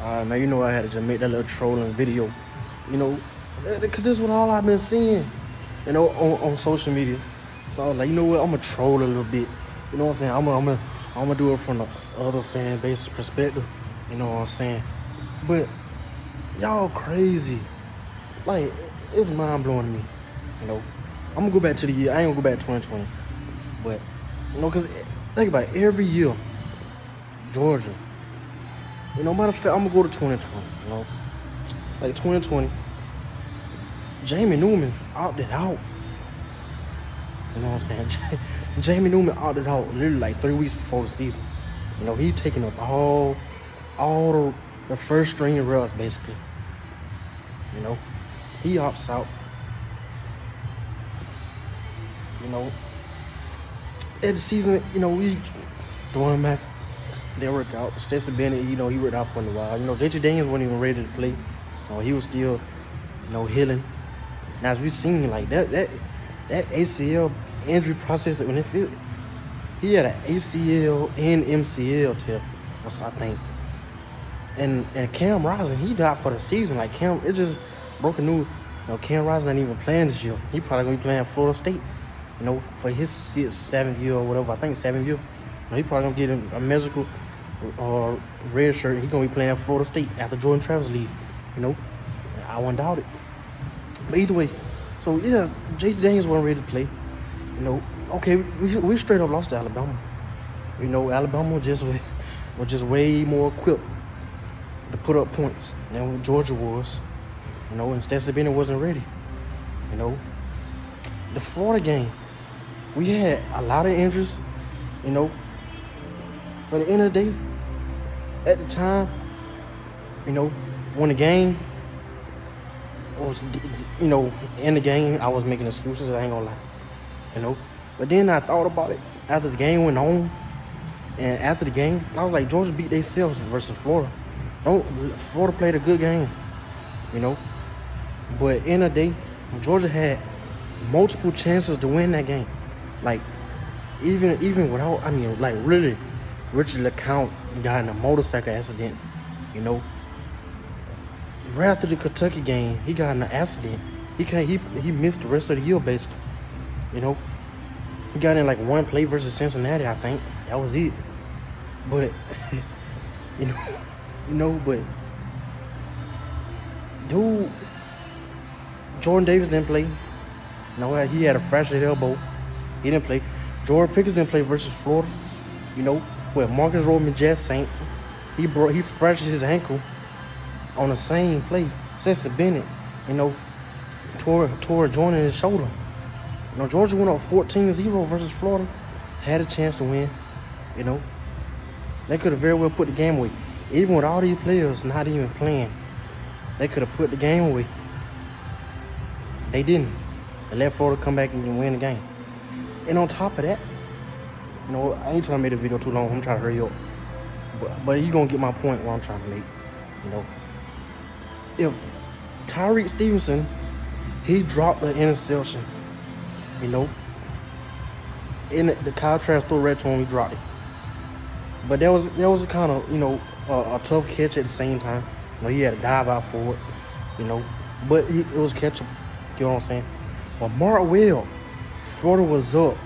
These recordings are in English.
Man, you know I had to just make that little trolling video, you know, because this is what all I've been seeing, on social media. So I was like, you know what, I'm going to troll a little bit. You know what I'm saying? I'm gonna do it from the other fan base perspective. You know what I'm saying? But y'all crazy. Like, it's mind-blowing to me. I'm going to go back to the year. I ain't going to go back to 2020. But, because think about it. Every year, Georgia, matter of fact, I'm going to go to 2020, Like 2020, Jamie Newman opted out. You know what I'm saying? Jamie Newman opted out literally like 3 weeks before the season. He taking up all the first string reps, basically. He opts out. At the season, we doing math. They work out. Stetson Bennett, he worked out for a while. JT Daniels wasn't even ready to play. He was still, healing. Now, as we've seen, like, that ACL injury process, when he had an ACL and MCL tip, I think. And Cam Rising, he died for the season. Like, it just broke a news. Cam Rising ain't even playing this year. He probably going to be playing Florida State, for his 6th, 7th year or whatever. I think 7th year. He probably going to get him a medical red shirt. He's going to be playing at Florida State after Jordan Travis leave. I won't doubt it. But either way, so yeah, JT Daniels wasn't ready to play. Okay, we straight up lost to Alabama. Alabama was just way more equipped to put up points than what Georgia was. And Stetson Bennett wasn't ready. The Florida game, we had a lot of injuries, But at the end of the day, at the time, when the game was, in the game, I was making excuses, I ain't gonna lie, But then I thought about it after the game went on, and after the game, I was like, Georgia beat themselves versus Florida. Florida played a good game, But at the end of the day, Georgia had multiple chances to win that game. Like, even without, really, Richard LeCounte got in a motorcycle accident, Right after the Kentucky game, he got in an accident. He missed the rest of the year, basically. He got in like one play versus Cincinnati, I think. That was it. But, but dude, Jordan Davis didn't play. He had a fractured elbow. He didn't play. Jordan Pickens didn't play versus Florida. Where Marcus Roman-Jessamine, he fractured his ankle on the same play. Stetson Bennett, tore a joint in his shoulder. Georgia went up 14-0 versus Florida. Had a chance to win. They could have very well put the game away. Even with all these players not even playing, they could have put the game away. They didn't. They let Florida come back and win the game. And on top of that, I ain't trying to make the video too long. I'm trying to hurry up. But you going to get my point what I'm trying to make. If Tyreek Stevenson, he dropped the interception, in the Kyle Trask threw right to him, he dropped it. But that was a kind of, a tough catch at the same time. He had to dive out for it, But it was catchable. You know what I'm saying? But Mark Will, Florida was up.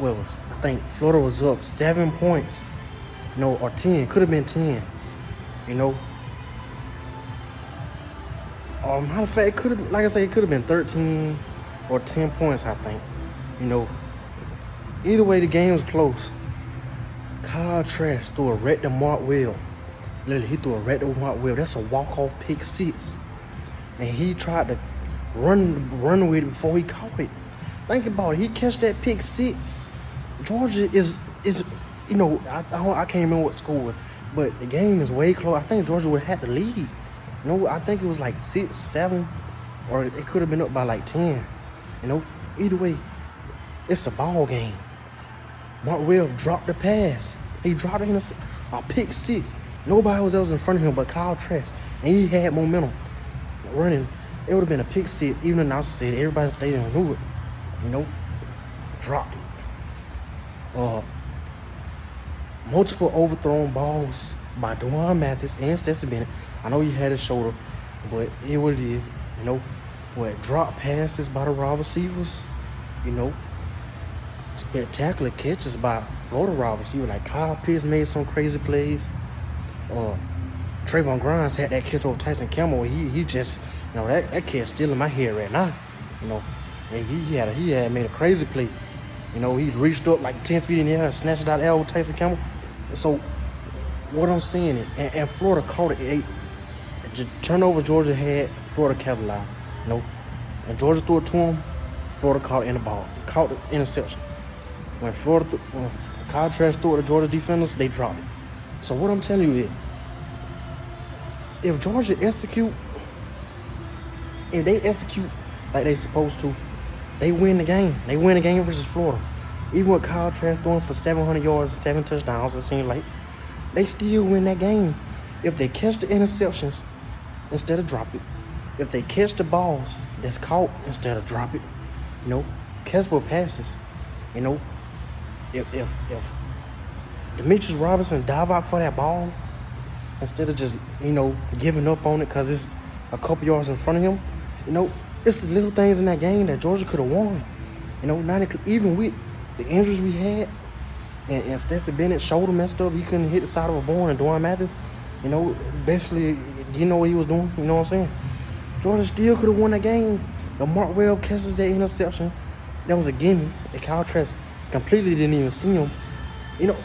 I think Florida was up 7 points. Or 10. Could have been 10. Matter of fact, it could have, like I say, it could have been 13 or 10 points, I think. Either way, the game was close. Kyle Trask threw a right to Mark Will. Literally, he threw a right to Mark Will. That's a walk-off pick 6. And he tried to run with it before he caught it. Think about it. He catch that pick 6. Georgia is I can't remember what score, but the game is way close. I think Georgia would have had the lead. I think it was like 6, 7, or it could have been up by like 10. Either way, it's a ball game. Mark Will dropped the pass. He dropped it in a pick 6. Nobody else in front of him but Kyle Trask, and he had momentum running. It would have been a pick 6. Even the announcer said everybody in the stadium knew it. Dropped it. Multiple overthrown balls. by Dwan Mathis and Stetson Bennett. I know he had his shoulder, but it what it is. You know, what drop passes by the wide receivers. You know, spectacular catches by Florida wide receiver. Like Kyle Pitts made some crazy plays. Trayvon Grimes had that catch over Tyson Campbell. He just, you know, that catch still in my head right now. You know, and he had made a crazy play. You know, he reached up like 10 feet in the air and snatched it out of the air with Tyson Campbell. So what I'm saying is, and Florida caught it. The turnover Georgia had, Florida capitalized. You know, and Georgia threw it to him. Florida caught it in the ball. Caught the interception. When Kyle Trask threw it to Georgia defenders, they dropped it. So what I'm telling you is, if Georgia execute like they supposed to, they win the game. They win the game versus Florida. Even with Kyle Trask throwing for 700 yards and 7 touchdowns, it seems like, they still win that game. If they catch the interceptions instead of drop it. If they catch the balls that's caught instead of drop it. You know, catchable passes. You know, if Demetrius Robinson dive out for that ball instead of just, you know, giving up on it because it's a couple yards in front of him, you know, it's the little things in that game that Georgia could have won. You know, even with the injuries we had, and Stetson Bennett's shoulder messed up, he couldn't hit the side of a barn, and Dwan Mathis, you know, basically, you know what he was doing, you know what I'm saying? Georgia still could have won that game. The Mark Webb catches that interception. That was a gimme. And Kyle Trask completely didn't even see him. You know,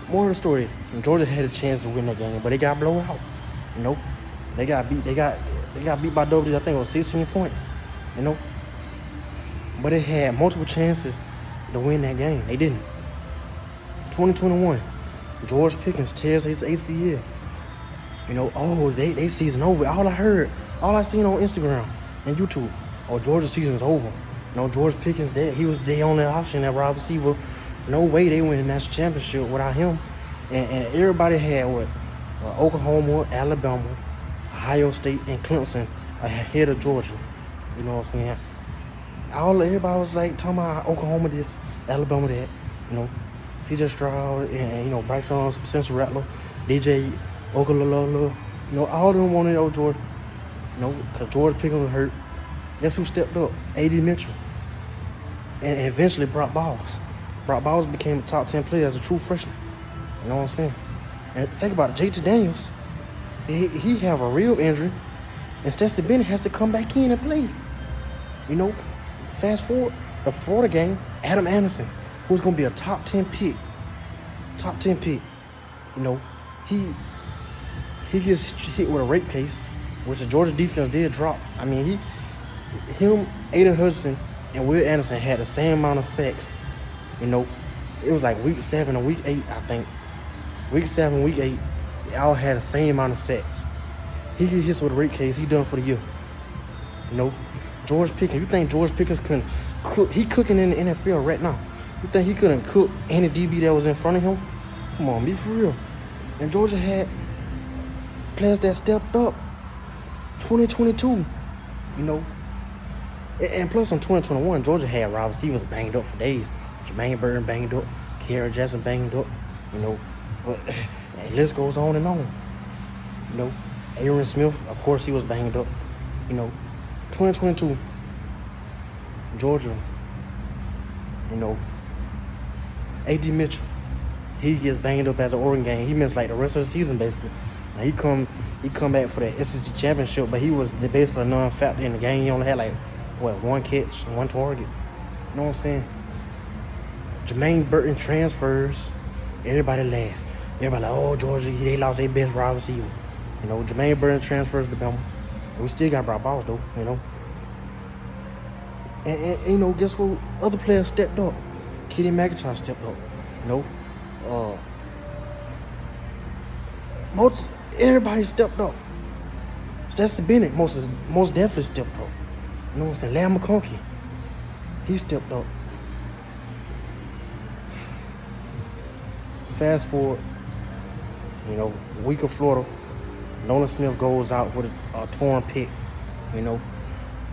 more of the story, Georgia had a chance to win that game, but they got blown out. You know, they got beat by W, I think it was 16 points. You know, but they had multiple chances to win that game. They didn't. 2021, George Pickens tears his ACL. You know, they season over. All I seen on Instagram and YouTube, Georgia's season is over. You know, George Pickens, he was the only option at wide receiver. No way they win the national championship without him. And everybody had Oklahoma, Alabama, Ohio State, and Clemson ahead of Georgia. You know what I'm saying? Everybody was like talking about Oklahoma this, Alabama that. You know, C.J. Stroud and, you know, Bryce Young, Spencer Rattler, DJ Oklahoma. You know, all of them wanted Georgia. You know, because George Pickens was hurt. Guess who stepped up? A.D. Mitchell. And eventually Brock Bowers. Brock Bowers became a top 10 player as a true freshman. You know what I'm saying? And think about it, JT Daniels, he have a real injury, and Stetson Bennett has to come back in and play. You know, fast forward, the Florida game, Adam Anderson, who's going to be a top 10 pick. You know, he gets hit with a rape case, which the Georgia defense did drop. I mean, him, Aiden Hudson, and Will Anderson had the same amount of sacks. You know, it was like week 7 or week 8, I think. Week 7, week 8, they all had the same amount of sacks. He get hit with a rape case, he done for the year. You know, George Pickens, you think George Pickens couldn't cook? He cooking in the NFL right now. You think he couldn't cook any DB that was in front of him? Come on, be for real. And Georgia had players that stepped up. 2022, you know. And plus, in 2021, Georgia had wide receivers banged up for days. Jermaine Burton banged up, Kerry Jackson banged up, you know. But the list goes on and on. You know, Aaron Smith, of course, he was banged up. You know, 2022, Georgia, you know, A.D. Mitchell, he gets banged up at the Oregon game. He missed like the rest of the season basically. Now, he come back for the SEC championship, but he was basically a non-factor in the game. He only had like, one catch, one target. You know what I'm saying? Jermaine Burton transfers. Everybody laughed. Everybody like, Georgia, they lost their best wide receiver. You know, Jermaine Burton transfers to Bama. We still got Brock Bowers though, you know. And you know, guess what? Other players stepped up. Kenny McIntosh stepped up. You know, everybody stepped up. Stetson Bennett most definitely stepped up. You know what I'm saying? Larry McConkey, he stepped up. Fast forward, you know, week of Florida, Nolan Smith goes out with a torn pec. You know,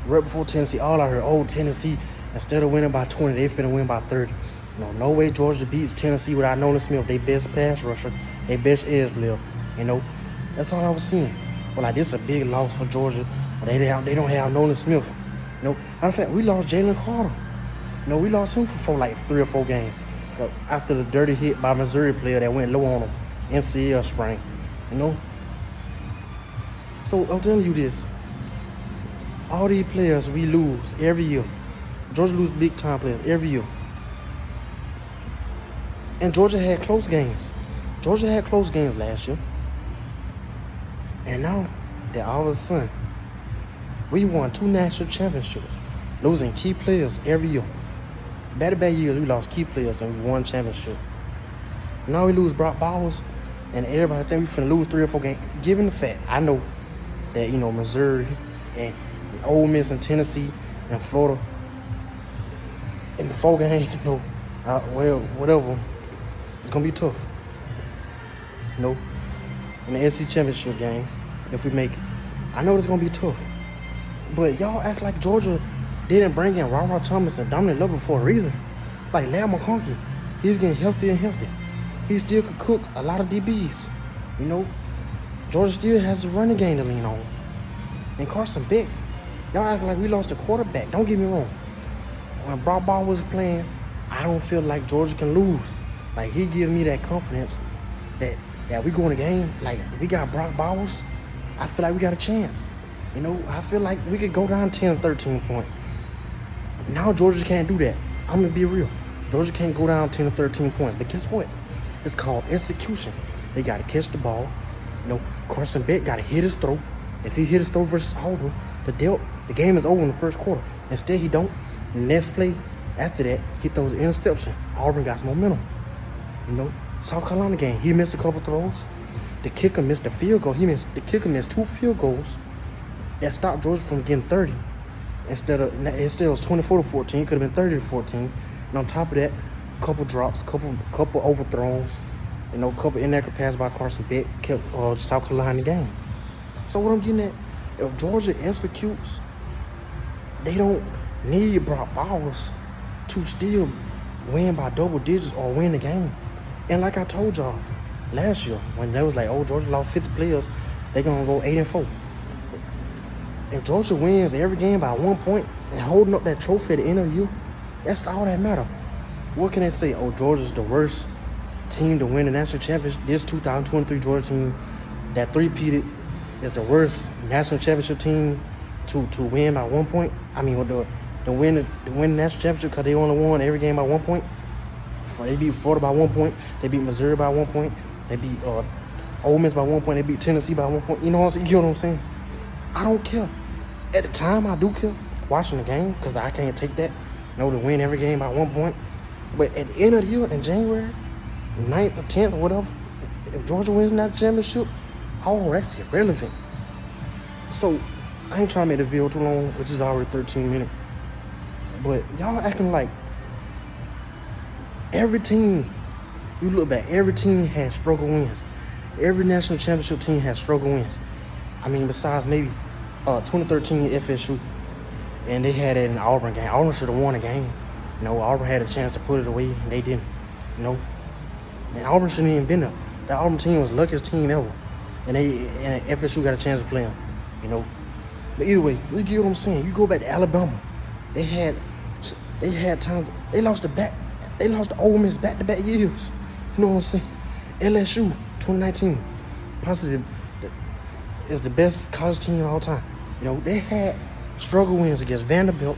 right before Tennessee, all I heard, Tennessee, instead of winning by 20, they finna win by 30. You know, no way Georgia beats Tennessee without Nolan Smith, their best pass rusher, their best edge player. You know, that's all I was seeing. But like, this is a big loss for Georgia. But they don't have Nolan Smith. You know, matter of fact, we lost Jalen Carter. You know, we lost him for like 3 or 4 games after the dirty hit by Missouri player that went low on him, NCL sprain. You know, so I'm telling you this. All these players we lose every year. Georgia lose big time players every year. And Georgia had close games. Georgia had close games last year. And now that all of a sudden we won 2 national championships, losing key players every year. Back-to-back years we lost key players and we won championship. Now we lose Brock Bowers and everybody think we finna lose 3 or 4 games. Given the fact, I know that, you know, Missouri and Ole Miss and Tennessee and Florida in the 4 games, you know, well, whatever, it's gonna be tough. You know, in the SEC championship game, if we make it, I know it's gonna be tough. But y'all act like Georgia didn't bring in Ra Thomas and Dominic Lovett for a reason. Like Larry McConkey, he's getting healthier and healthier. He still could cook a lot of DBs. You know, Georgia still has a running game to lean on. And Carson Beck, y'all act like we lost a quarterback. Don't get me wrong. When Brock Bowers was playing, I don't feel like Georgia can lose. Like, he gives me that confidence that we go in the game, like, we got Brock Bowers, I feel like we got a chance. You know, I feel like we could go down 10, 13 points. Now Georgia can't do that. I'm going to be real. Georgia can't go down 10 or 13 points. But guess what? It's called execution. They got to catch the ball. You know, Carson Beck got to hit his throw. If he hit his throw versus Auburn, the game is over in the first quarter. Instead, he don't. Next play after that, he throws an interception. Auburn got some momentum. You know, South Carolina game, he missed a couple throws. The kicker missed a field goal. The kicker missed 2 field goals that stopped Georgia from getting 30. Instead it was 24-14. It could have been 30-14. And on top of that, couple drops, couple overthrows, you know, couple inaccurate passes by Carson Beck kept South Carolina game. So what I'm getting at, if Georgia executes, they don't need Brock Bowers to still win by double digits or win the game. And like I told y'all last year, when they was like, oh, Georgia lost 50 players, they gonna go 8-4. If Georgia wins every game by 1 point and holding up that trophy at the end of the year, that's all that matter. What can they say? Oh, Georgia's the worst team to win the national championship. This 2023 Georgia team that three-peated is the worst national championship team to win by 1 point. I mean, to win the national championship because they only won every game by 1 point. They beat Florida by 1 point. They beat Missouri by 1 point. They beat Ole Miss by 1 point. They beat Tennessee by 1 point. You know what I'm saying? I don't care. At the time, I do care watching the game because I can't take that. You know, to win every game by 1 point. But at the end of the year, in January, 9th or 10th or whatever, if Georgia wins that championship, oh, that's irrelevant. So, I ain't trying to make the video too long, which is already 13 minutes. But y'all acting like every team, you look back, every team has struggle wins. Every national championship team has struggle wins. I mean, besides maybe 2013 FSU, and they had it in the Auburn game. Auburn should have won the game. You know, Auburn had a chance to put it away, and they didn't. You know, and Auburn shouldn't even been there. The Auburn team was the luckiest team ever, and FSU got a chance to play them. You know, but either way, you get what I'm saying. You go back to Alabama, they had times they lost to Ole Miss back-to-back years. You know what I'm saying? LSU 2019, possibly is the best college team of all time. You know, they had struggle wins against Vanderbilt.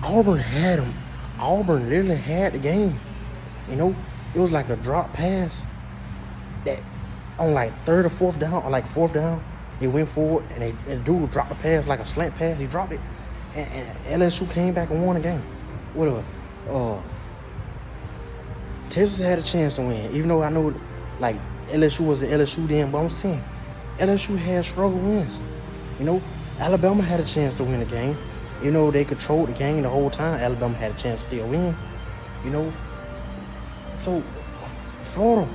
Auburn had them. Auburn literally had the game. You know, it was like a drop pass that on like 3rd or 4th down, or like 4th down, they went forward and the dude dropped the pass like a slant pass. He dropped it, and LSU came back and won the game. Whatever. Texas had a chance to win, even though I know like LSU was the LSU then, but I'm saying LSU had struggle wins. You know, Alabama had a chance to win the game. You know, they controlled the game the whole time. Alabama had a chance to still win. You know, so Florida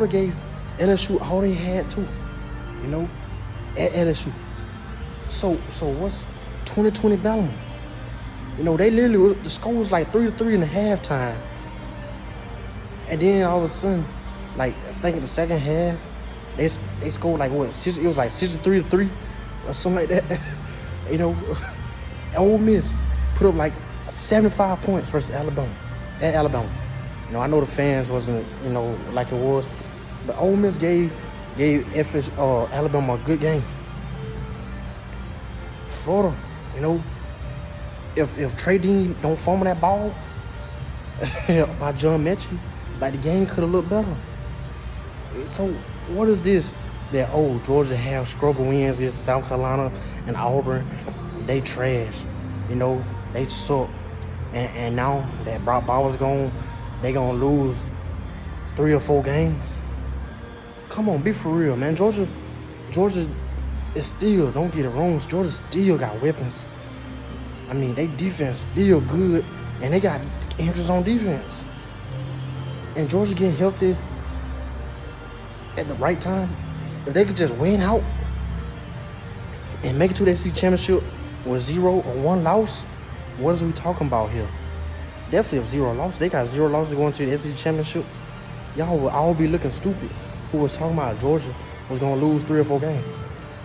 gave LSU all they had to. You know, at LSU. So what's 2020 Bama? You know, they literally, the score was like 3-3 in the halftime. And then all of a sudden, like, I think in the second half, they scored like what? It was like 63-3 or something like that. You know, Ole Miss put up like 75 points versus Alabama at Alabama. You know, I know the fans wasn't, you know, like it was, but Ole Miss gave Alabama a good game. Florida, you know, if Trey Dean don't fumble that ball by John Mechie, like the game could have looked better. So what is this? That Georgia have struggle wins against South Carolina and Auburn. They trash, you know, they suck. And now that Brock Bowers gone, they gonna lose 3 or 4 games. Come on, be for real, man. Georgia is still, don't get it wrong, Georgia still got weapons. I mean, they defense still good, and they got injuries on defense. And Georgia getting healthy at the right time. If they could just win out and make it to the SEC championship with 0 or 1 loss, what is we talking about here? Definitely of 0 loss. They got 0 losses going to the SEC championship. Y'all will all be looking stupid who was talking about Georgia was going to lose 3 or 4 games.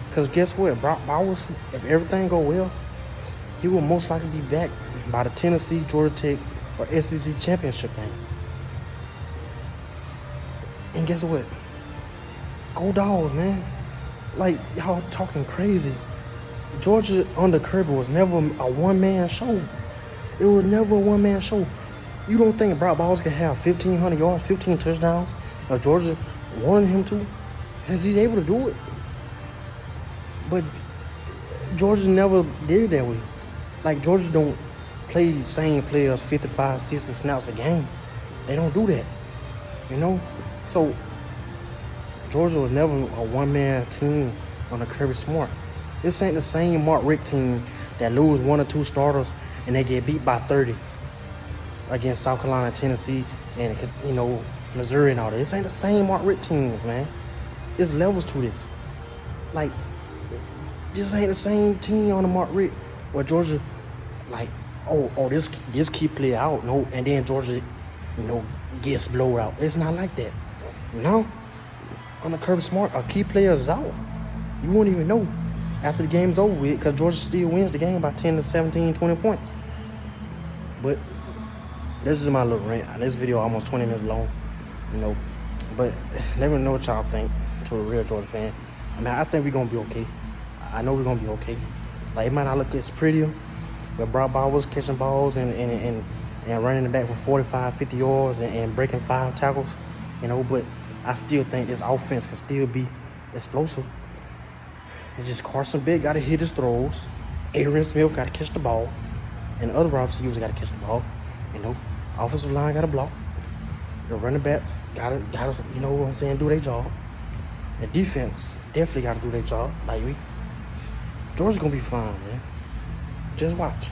Because guess what? Brock Bowers, if everything go well, he will most likely be back by the Tennessee, Georgia Tech, or SEC championship game. And guess what? Go Dogs, man. Like, y'all talking crazy. Georgia under Kirby was never a one-man show. It was never a one-man show. You don't think Brock Bowers can have 1,500 yards, 15 touchdowns, if Georgia wanted him to? Is he able to do it? But Georgia never did that way. Like, Georgia don't play the same players 55, 60 snaps a game. They don't do that, you know? So, Georgia was never a one-man team under Kirby Smart. This ain't the same Mark Richt team that lose 1 or 2 starters and they get beat by 30 against South Carolina, Tennessee, and, you know, Missouri and all that. This ain't the same Mark Richt teams, man. There's levels to this. Like, this ain't the same team on the Mark Richt where Georgia, like, this key play out, no, and then Georgia, you know, gets blown out. It's not like that. No, on the Kirby Smart, a key player is out. You won't even know after the game's over with because Georgia still wins the game by 10 to 17, 20 points. But this is my little rant. This video almost 20 minutes long, you know. But let me know what y'all think to a real Georgia fan. I mean, I think we're going to be okay. I know we're going to be okay. Like, it might not look as prettier, but Brock Bowers catching balls and running the back for 45, 50 yards and breaking 5 tackles, you know. But I still think this offense can still be explosive. It's just Carson Beck got to hit his throws. Aaron Smith got to catch the ball. And the other wide receivers got to catch the ball. You know, offensive line got to block. The running backs got to, you know what I'm saying, do their job. The defense definitely got to do their job. Like, Georgia's going to be fine, man. Just watch.